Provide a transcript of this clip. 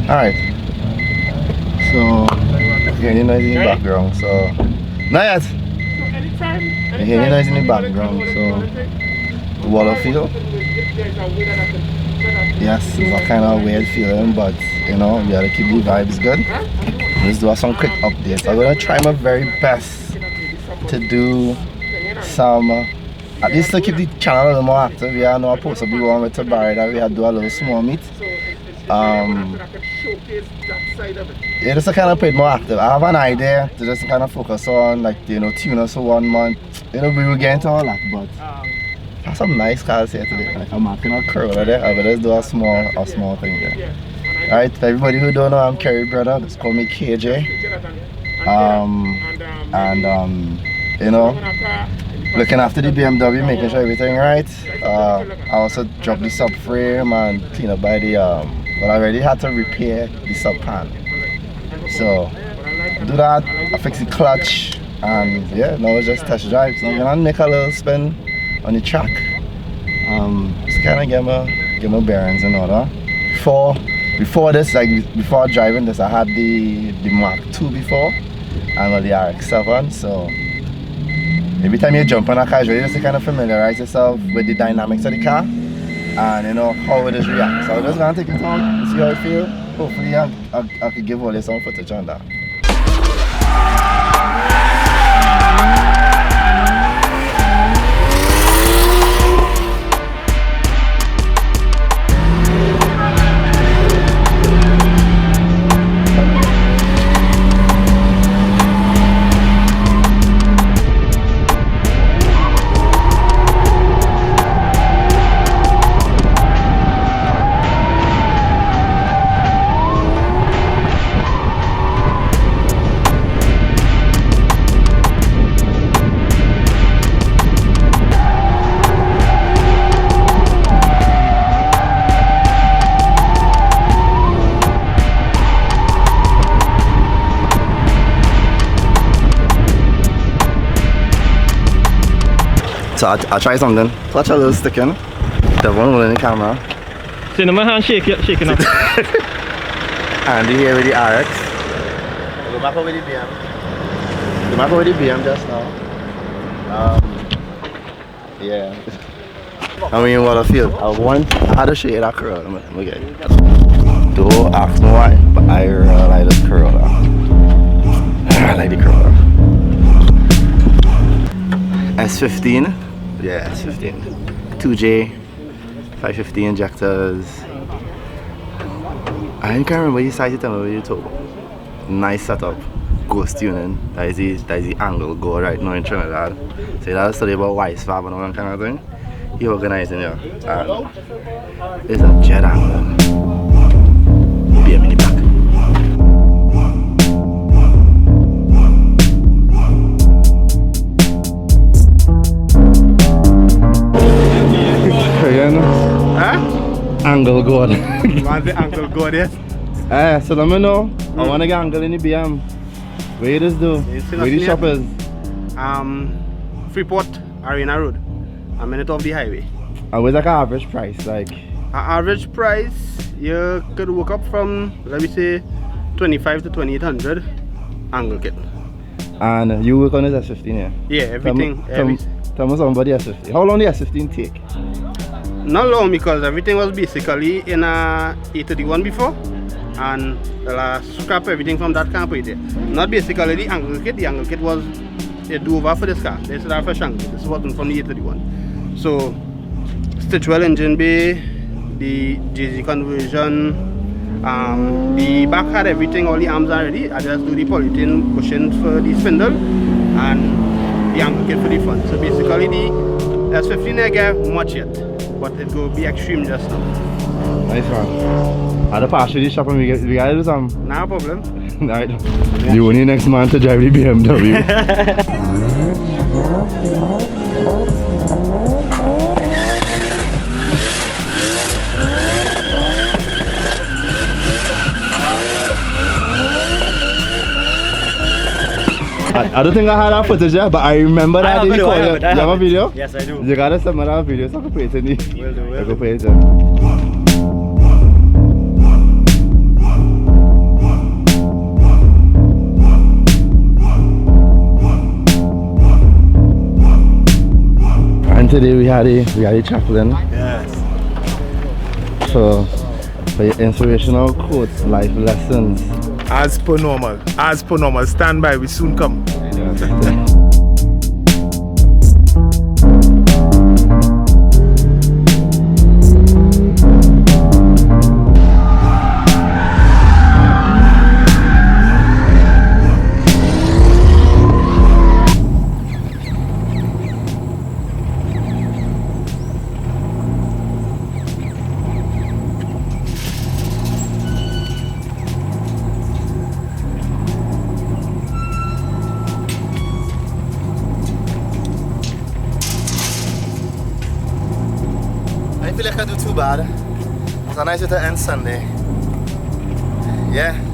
Alright. So, hearing the noise in the background, so. Not yet. You're hearing the noise in the background, so. Wallerfield. Yes, it's a kind of weird feeling, but you know, you gotta keep the vibes good. Let's do some quick updates. I'm gonna try my very best to do some, at least to keep the channel a little more active. Yeah, I know I posted a one with Tabari that we had to do a little small meet. Yeah, just to kind of put it more active. I have an idea to just kind of focus on, like, you know, tune us for 1 month. You know, we will get into all that, but that's some nice cars here today. Like, I'm marking a curl there. I will just do a small thing there. Alright, for everybody who don't know, I'm Kerry brother. Just call me KJ. You know, looking after the BMW, making sure everything right. I also dropped the subframe and clean up by the but I already had to repair the sub pan. So do that, I fix the clutch, and yeah, now it's just test drive. So I'm gonna make a little spin on the track. Just kinda get my bearings in order. Before this, like before driving this, I had the Mark II before and the RX-7, so every time you jump on a car, it's really just to kind of familiarize yourself with the dynamics of the car and you know how it is react. So I'm just gonna take it out and see how it feels. Hopefully I could give all you some footage on that. So I'll try something. Touch a little stick in. The one holding the camera. See, my hand shaking up. And here with the RX. Go back over the BM. Go back over the BM just now. Yeah. I mean, Wallerfield. I had to show you that curl. Look at it. Don't ask me why, but I really like this curl. I like the curl. S15. Yeah, S15. 2J, 550 injectors. I can't remember you decided to tell me what you told. Nice setup. Ghost tuning. That is the angle go right now in Trinidad. So that's study about Wisefab and all that kind of thing. He organizing here. And it's a jet angle. Be a mini back. Huh? Angle god. You want the angle god, yes? So let me know. I want to get angle in the BM. Where you just do? Where the shop is? Freeport, Arena Road. A minute off the highway. And what's like an average price? Like an average price, you could work up from, let me say, 25 to 2800 angle kit. And you work on this S15, yeah? Yeah, everything. Tell me somebody S15. How long did the S15 take? Not long, because everything was basically in a A31 before, and scrap everything from that camp with it. Not basically the angle kit was a do-over for this car. This is our first angle. This wasn't from the A31. So, Stitchwell engine bay, the JZ conversion, the back had everything, all the arms are ready. I just do the polythene bushings for the spindle and the angle kit for the front. So basically the S15 I get much yet, but it will be extreme just now. Nice one. I'll pass you the shop and we gotta do some. No problem. Alright. Yeah. You only next man to drive the BMW. I don't think I had that footage yet, but I remember that. You have a video? Yes, I do. You gotta submit that video so I can put it in. Will do. I can put it in. And today we had a chaplain. Yes. So for your inspirational quotes, life lessons. As per normal. As per normal. Stand by, we soon come. I feel like I do too bad. It's a nice way to end Sunday. Yeah.